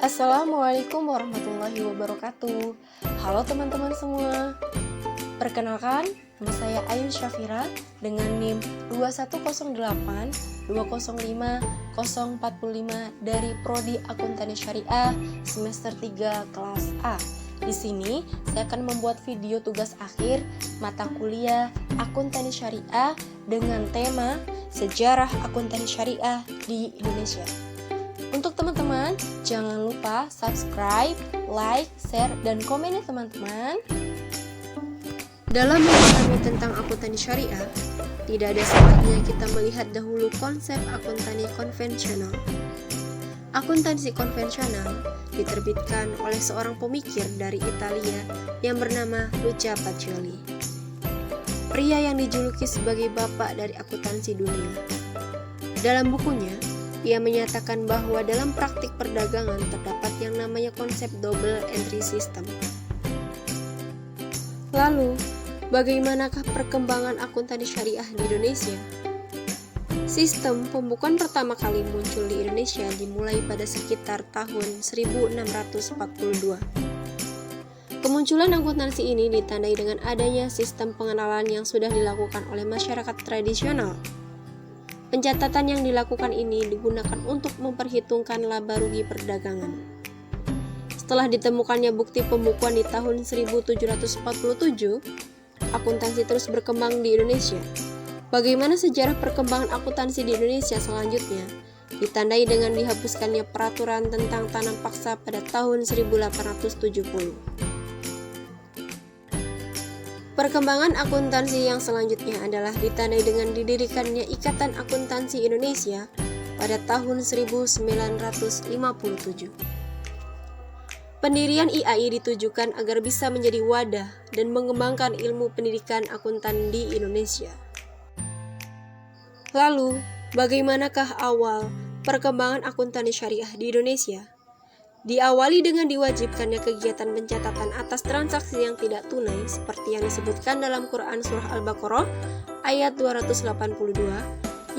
Assalamualaikum warahmatullahi wabarakatuh. Halo teman-teman semua. Perkenalkan, nama saya Ayun Syafira dengan NIM 21082050045 dari Prodi Akuntansi Syariah semester 3 kelas A. Di sini saya akan membuat video tugas akhir mata kuliah Akuntansi Syariah dengan tema Sejarah Akuntansi Syariah di Indonesia. Untuk teman-teman, jangan lupa subscribe, like, share, dan komen ya teman-teman. Dalam memahami tentang akuntansi syariah, tidak ada salahnya kita melihat dahulu konsep akuntansi konvensional. Akuntansi konvensional diterbitkan oleh seorang pemikir dari Italia yang bernama Luca Pacioli. Pria yang dijuluki sebagai bapak dari akuntansi dunia. Dalam bukunya, ia menyatakan bahwa dalam praktik perdagangan terdapat yang namanya konsep double entry system. Lalu, bagaimanakah perkembangan akuntansi syariah di Indonesia? Sistem pembukuan pertama kali muncul di Indonesia dimulai pada sekitar tahun 1642. Kemunculan akuntansi ini ditandai dengan adanya sistem pengenalan yang sudah dilakukan oleh masyarakat tradisional. Pencatatan yang dilakukan ini digunakan untuk memperhitungkan laba rugi perdagangan. Setelah ditemukannya bukti pembukuan di tahun 1747, akuntansi terus berkembang di Indonesia. Bagaimana sejarah perkembangan akuntansi di Indonesia selanjutnya? Ditandai dengan dihapuskannya peraturan tentang tanam paksa pada tahun 1870. Perkembangan akuntansi yang selanjutnya adalah ditandai dengan didirikannya Ikatan Akuntansi Indonesia pada tahun 1957. Pendirian IAI ditujukan agar bisa menjadi wadah dan mengembangkan ilmu pendidikan akuntan di Indonesia. Lalu, bagaimanakah awal perkembangan akuntansi syariah di Indonesia? Diawali dengan diwajibkannya kegiatan pencatatan atas transaksi yang tidak tunai seperti yang disebutkan dalam Quran Surah Al-Baqarah ayat 282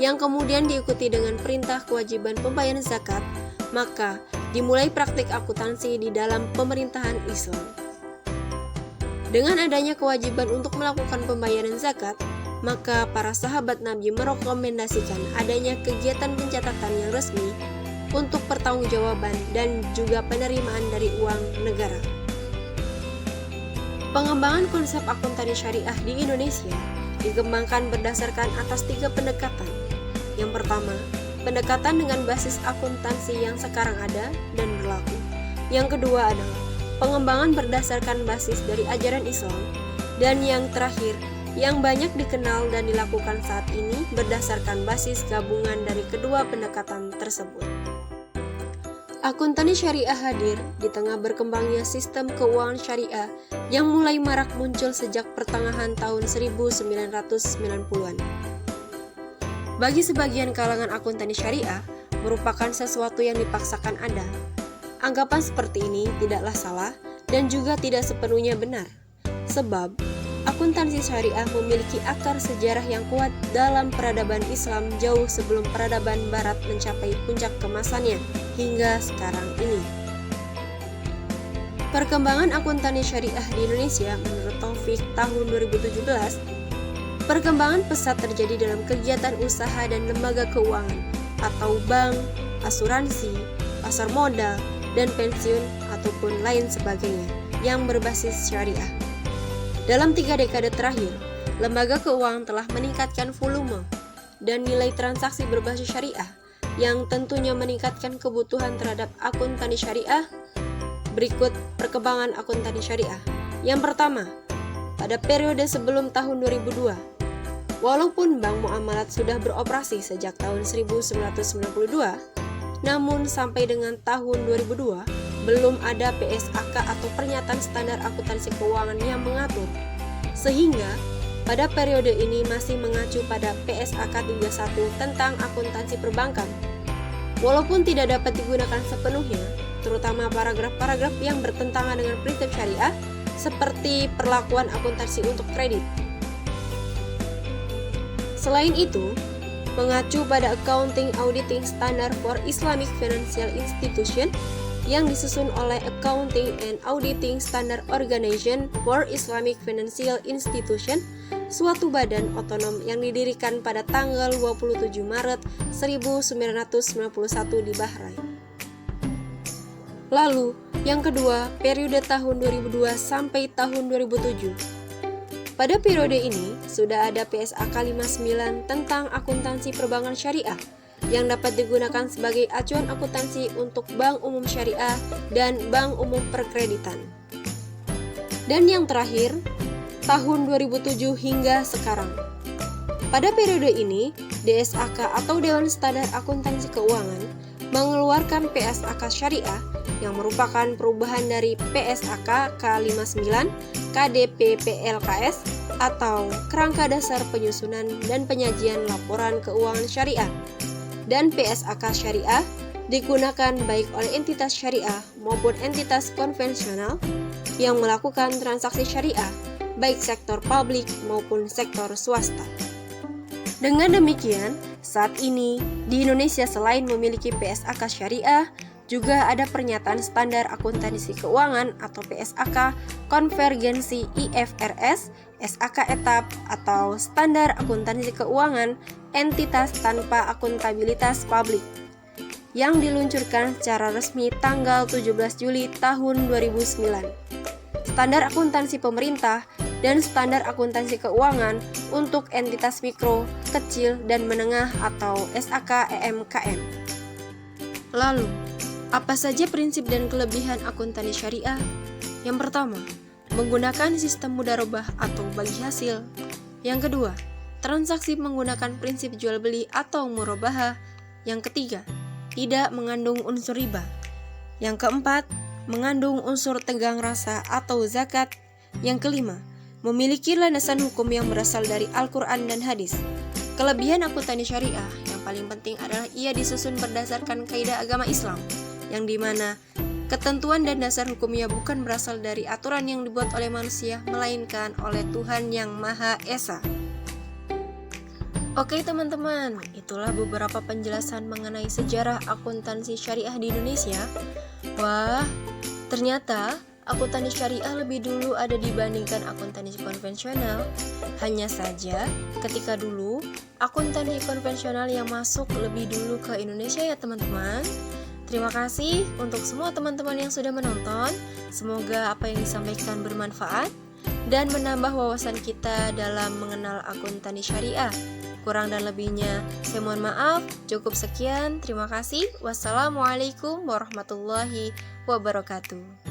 yang kemudian diikuti dengan perintah kewajiban pembayaran zakat, maka dimulai praktik akuntansi di dalam pemerintahan Islam. Dengan adanya kewajiban untuk melakukan pembayaran zakat, maka para sahabat Nabi merekomendasikan adanya kegiatan pencatatan yang resmi untuk pertanggungjawaban dan juga penerimaan dari uang negara. Pengembangan konsep akuntansi syariah di Indonesia dikembangkan berdasarkan atas 3 pendekatan. Yang pertama, pendekatan dengan basis akuntansi yang sekarang ada dan berlaku. Yang kedua adalah pengembangan berdasarkan basis dari ajaran Islam. Dan yang terakhir, yang banyak dikenal dan dilakukan saat ini berdasarkan basis gabungan dari kedua pendekatan tersebut. Akuntansi syariah hadir di tengah berkembangnya sistem keuangan syariah yang mulai marak muncul sejak pertengahan tahun 1990-an. Bagi sebagian kalangan akuntansi syariah merupakan sesuatu yang dipaksakan ada. Anggapan seperti ini tidaklah salah dan juga tidak sepenuhnya benar. Sebab, akuntansi syariah memiliki akar sejarah yang kuat dalam peradaban Islam jauh sebelum peradaban Barat mencapai puncak kemasannya hingga sekarang ini. Perkembangan akuntansi syariah di Indonesia menurut Taufik tahun 2017, perkembangan pesat terjadi dalam kegiatan usaha dan lembaga keuangan atau bank, asuransi, pasar modal, dan pensiun ataupun lain sebagainya yang berbasis syariah. Dalam 3 dekade terakhir, lembaga keuangan telah meningkatkan volume dan nilai transaksi berbasis syariah yang tentunya meningkatkan kebutuhan terhadap akuntansi syariah. Berikut perkembangan akuntansi syariah. Yang pertama, pada periode sebelum tahun 2002, walaupun bank muamalat sudah beroperasi sejak tahun 1992, namun sampai dengan tahun 2002, belum ada PSAK atau pernyataan standar akuntansi keuangan yang mengatur, sehingga pada periode ini masih mengacu pada PSAK 31 tentang akuntansi perbankan. Walaupun tidak dapat digunakan sepenuhnya, terutama paragraf-paragraf yang bertentangan dengan prinsip syariah, seperti perlakuan akuntansi untuk kredit. Selain itu, mengacu pada Accounting Auditing Standard for Islamic Financial Institution yang disusun oleh Accounting and Auditing Standard Organization for Islamic Financial Institution, suatu badan otonom yang didirikan pada tanggal 27 Maret 1991 di Bahrain. Lalu, yang kedua, periode tahun 2002 sampai tahun 2007. Pada periode ini, sudah ada PSAK 59 tentang akuntansi perbankan syariah yang dapat digunakan sebagai acuan akuntansi untuk bank umum syariah dan bank umum perkreditan. Dan yang terakhir, tahun 2007 hingga sekarang. Pada periode ini, DSAK atau Dewan Standar Akuntansi Keuangan mengeluarkan PSAK Syariah yang merupakan perubahan dari PSAK K59 KDP PLKS atau Kerangka Dasar Penyusunan dan Penyajian Laporan Keuangan Syariah. Dan PSAK Syariah digunakan baik oleh entitas syariah maupun entitas konvensional yang melakukan transaksi syariah, baik sektor publik maupun sektor swasta. Dengan demikian, saat ini di Indonesia selain memiliki PSAK Syariah, juga ada pernyataan standar akuntansi keuangan atau PSAK, konvergensi IFRS, SAK etap atau standar akuntansi keuangan entitas tanpa akuntabilitas publik yang diluncurkan secara resmi tanggal 17 Juli tahun 2009. Standar akuntansi pemerintah dan standar akuntansi keuangan untuk entitas mikro, kecil, dan menengah atau SAK EMKM. Lalu, apa saja prinsip dan kelebihan akuntansi syariah? Yang pertama, menggunakan sistem mudharabah atau bagi hasil. Yang kedua, transaksi menggunakan prinsip jual beli atau murabahah. Yang ketiga, tidak mengandung unsur riba. Yang keempat, mengandung unsur tegang rasa atau zakat. Yang kelima, memiliki landasan hukum yang berasal dari Al-Quran dan hadis. Kelebihan akuntansi syariah yang paling penting adalah ia disusun berdasarkan kaidah agama Islam, yang dimana ketentuan dan dasar hukumnya bukan berasal dari aturan yang dibuat oleh manusia, melainkan oleh Tuhan yang Maha Esa. Oke teman-teman, itulah beberapa penjelasan mengenai sejarah akuntansi syariah di Indonesia. Wah, ternyata akuntansi syariah lebih dulu ada dibandingkan akuntansi konvensional. Hanya saja, ketika dulu, akuntansi konvensional yang masuk lebih dulu ke Indonesia ya teman-teman. Terima kasih untuk semua teman-teman yang sudah menonton. Semoga apa yang disampaikan bermanfaat dan menambah wawasan kita dalam mengenal akuntansi syariah. Kurang dan lebihnya, saya mohon maaf. Cukup sekian. Terima kasih. Wassalamualaikum warahmatullahi wabarakatuh.